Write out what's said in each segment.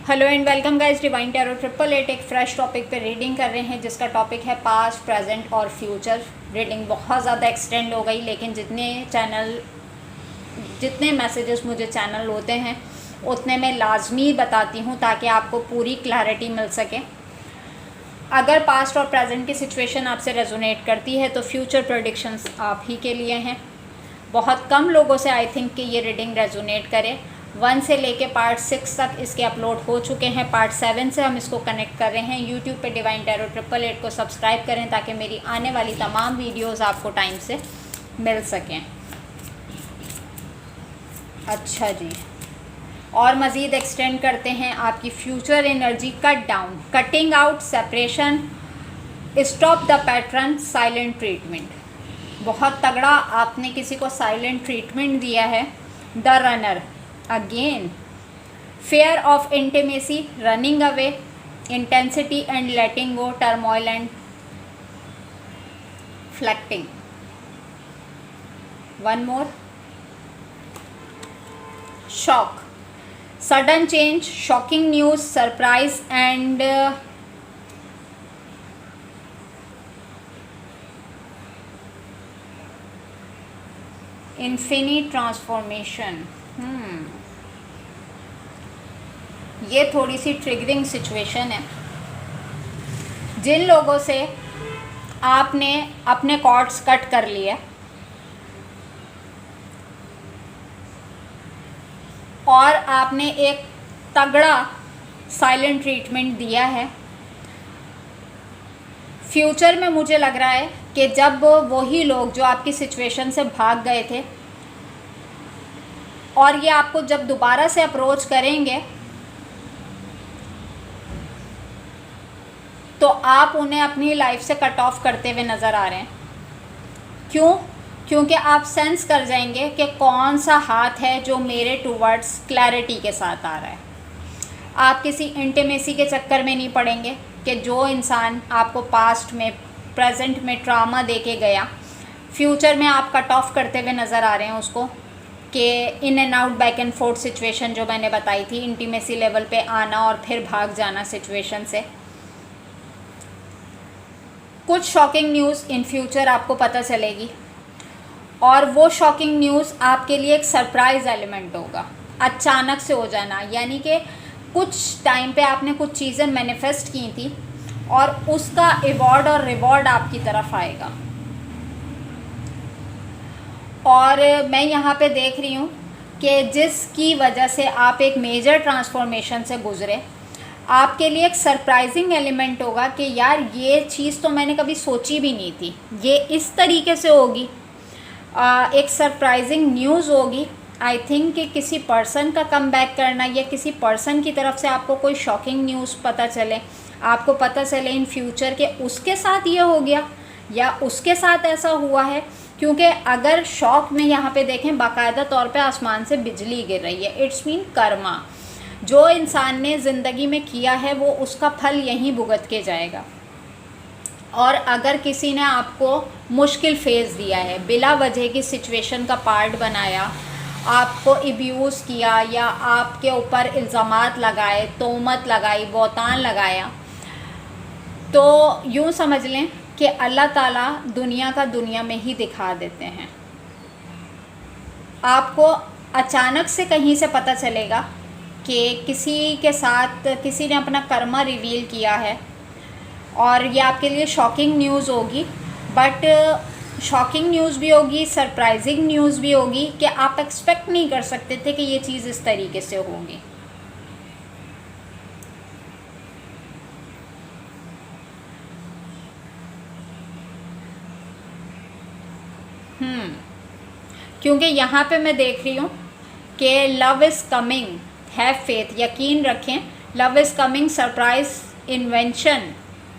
Hello and welcome guys, divine tarot 888 एक fresh topic पे reading कर रहे हैं जिसका टॉपिक है पास्ट, प्रेजेंट और फ्यूचर। रीडिंग बहुत ज़्यादा एक्सटेंड हो गई, लेकिन जितने मैसेजेस मुझे चैनल होते हैं उतने मैं लाजमी बताती हूँ ताकि आपको पूरी क्लैरिटी मिल सके। अगर पास्ट और प्रेजेंट की सिचुएशन आपसे रेजोनेट करती है तो फ्यूचर प्रेडिक्शंस आप ही के लिए हैं। बहुत कम लोगों से आई थिंक कि ये रीडिंग रेजोनेट करे। 1 से लेके पार्ट 6 तक इसके अपलोड हो चुके हैं। पार्ट 7 से हम इसको कनेक्ट कर रहे हैं। यूट्यूब पे डिवाइन टैरो 888 को सब्सक्राइब करें ताकि मेरी आने वाली तमाम वीडियोस आपको टाइम से मिल सकें। अच्छा जी, और मज़ीद एक्सटेंड करते हैं आपकी future energy. Cut down, cutting out, separation, stop the pattern, silent treatment. बहुत तगड़ा आपने किसी को साइलेंट ट्रीटमेंट दिया है। The runner, again fear of intimacy, running away, intensity and letting go, turmoil and reflecting. One more, shock, sudden change, shocking news, surprise and infinite transformation. ये थोड़ी सी triggering situation है। जिन लोगों से आपने अपने कॉर्ड्स कट कर लिए और आपने एक तगड़ा साइलेंट ट्रीटमेंट दिया है, फ्यूचर में मुझे लग रहा है कि जब वही लोग जो आपकी सिचुएशन से भाग गए थे और ये आपको जब दोबारा से अप्रोच करेंगे तो आप उन्हें अपनी लाइफ से कट ऑफ करते हुए नज़र आ रहे हैं। क्यों? क्योंकि आप सेंस कर जाएंगे कि कौन सा हाथ है जो मेरे टूवर्ड्स क्लैरिटी के साथ आ रहा है। आप किसी इंटीमेसी के चक्कर में नहीं पड़ेंगे कि जो इंसान आपको पास्ट में, प्रेजेंट में ट्रामा दे के गया, फ्यूचर में आप कट ऑफ करते हुए नज़र आ रहे हैं उसको, कि in and out, back and fourth situation जो मैंने बताई थी, इंटीमेसी लेवल पे आना और फिर भाग जाना सिचुएशन से। कुछ शॉकिंग न्यूज़ इन फ्यूचर आपको पता चलेगी और वो शॉकिंग न्यूज़ आपके लिए एक सरप्राइज़ एलिमेंट होगा। अचानक से हो जाना, यानी कि कुछ टाइम पे आपने कुछ चीज़ें मैनिफेस्ट की थी और उसका अवॉर्ड और रिवॉर्ड आपकी तरफ आएगा। और मैं यहाँ पे देख रही हूँ कि जिसकी वजह से आप एक मेजर ट्रांसफॉर्मेशन से गुज़रे, आपके लिए एक सरप्राइजिंग एलिमेंट होगा कि यार ये चीज़ तो मैंने कभी सोची भी नहीं थी, ये इस तरीके से होगी। एक सरप्राइजिंग न्यूज़ होगी। आई थिंक कि किसी पर्सन का कम बैक करना या किसी पर्सन की तरफ से आपको कोई शॉकिंग न्यूज़ पता चले, आपको पता चले इन फ्यूचर के उसके साथ ये हो गया या उसके साथ ऐसा हुआ है। क्योंकि अगर शॉक में यहाँ पे देखें, बाकायदा तौर पे आसमान से बिजली गिर रही है। It's mean Karma. जो इंसान ने ज़िंदगी में किया है वो उसका फल यहीं भुगत के जाएगा। और अगर किसी ने आपको मुश्किल फेज़ दिया है, बिला वजह की सिचुएशन का पार्ट बनाया, आपको अब्यूज़ किया या आपके ऊपर इल्ज़ामात लगाए, तोहमत लगाई, बौतान लगाया, तो यूँ समझ लें कि अल्लाह ताला दुनिया का दुनिया में ही दिखा देते हैं। आपको अचानक से कहीं से पता चलेगा कि किसी के साथ किसी ने अपना कर्मा रिवील किया है और ये आपके लिए शॉकिंग न्यूज़ होगी। बट शॉकिंग न्यूज़ भी होगी, सरप्राइजिंग न्यूज़ भी होगी कि आप एक्सपेक्ट नहीं कर सकते थे कि ये चीज़ इस तरीके से होगी। क्योंकि यहाँ पे मैं देख रही हूँ कि love is coming, have faith, यकीन रखें, love is coming, surprise, invention,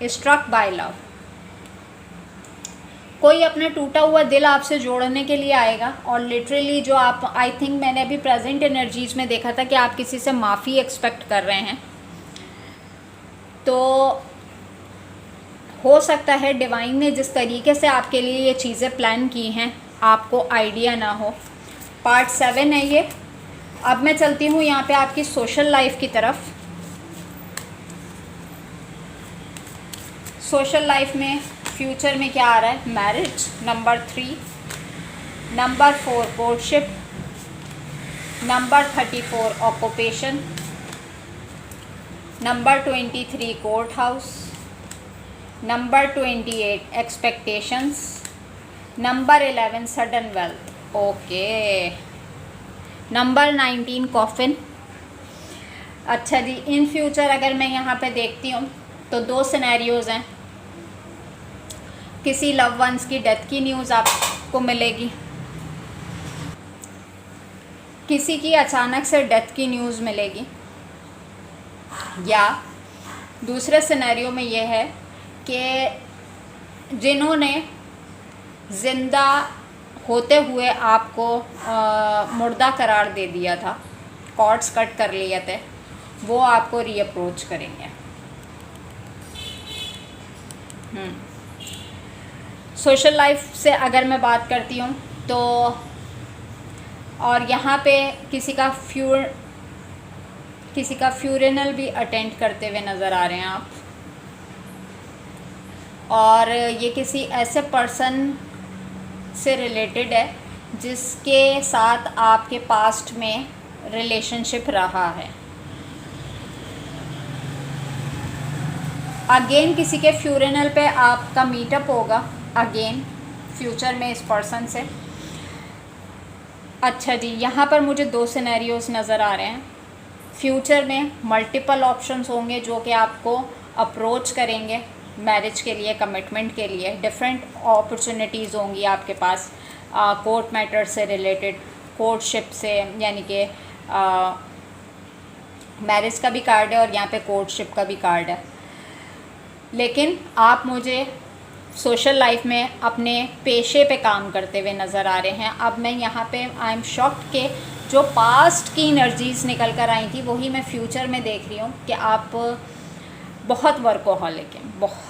struck by love. कोई अपना टूटा हुआ दिल आपसे जोड़ने के लिए आएगा और लिटरली जो आप, आई थिंक मैंने अभी प्रेजेंट एनर्जीज़ में देखा था कि आप किसी से माफ़ी एक्सपेक्ट कर रहे हैं। तो हो सकता है डिवाइन ने जिस तरीके से आपके लिए ये चीज़ें प्लान की हैं आपको आइडिया ना हो। पार्ट 7 है ये। अब मैं चलती हूँ यहाँ पे आपकी सोशल लाइफ की तरफ। सोशल लाइफ में फ्यूचर में क्या आ रहा है? Marriage, number 3, number 4 courtship, number 34 occupation, number 23 court house, number 28 expectations, number 11 sudden wealth. Okay, number 19 coffin. अच्छा जी, इन फ्यूचर अगर मैं यहाँ पे देखती हूँ तो 2 सिनेरियोज़ हैं। किसी लव वंस की डेथ की न्यूज़ आपको मिलेगी, किसी की अचानक से डेथ की न्यूज़ मिलेगी, या दूसरे सिनेरियो में ये है कि जिन्होंने ज़िंदा होते हुए आपको मुर्दा करार दे दिया था, कॉर्ड्स कट कर लिए थे, वो आपको रीअप्रोच करेंगे। सोशल लाइफ से अगर मैं बात करती हूँ तो, और यहाँ पे किसी का फ्यूनरल भी अटेंड करते हुए नज़र आ रहे हैं आप, और ये किसी ऐसे पर्सन से रिलेटेड है जिसके साथ आपके पास्ट में रिलेशनशिप रहा है। अगेन किसी के फ्यूनरल पे आपका मीटअप होगा अगेन फ्यूचर में इस पर्सन से। अच्छा जी, यहाँ पर मुझे 2 सिनेरियोज़ नज़र आ रहे हैं। फ्यूचर में मल्टीपल ऑप्शंस होंगे जो कि आपको अप्रोच करेंगे मैरिज के लिए, कमिटमेंट के लिए। डिफरेंट अपॉर्चुनिटीज़ होंगी आपके पास कोर्ट मैटर से रिलेटेड, कोर्टशिप से, यानी कि मैरिज का भी कार्ड है और यहाँ पे कोर्टशिप का भी कार्ड है। लेकिन आप मुझे सोशल लाइफ में अपने पेशे पे काम करते हुए नज़र आ रहे हैं। अब मैं यहाँ पे आई एम शॉक्ड के जो पास्ट की एनर्जीज़ निकल कर आई थी वही मैं फ्यूचर में देख रही हूँ कि आप बहुत वर्कोहॉलिक हैं, बहुत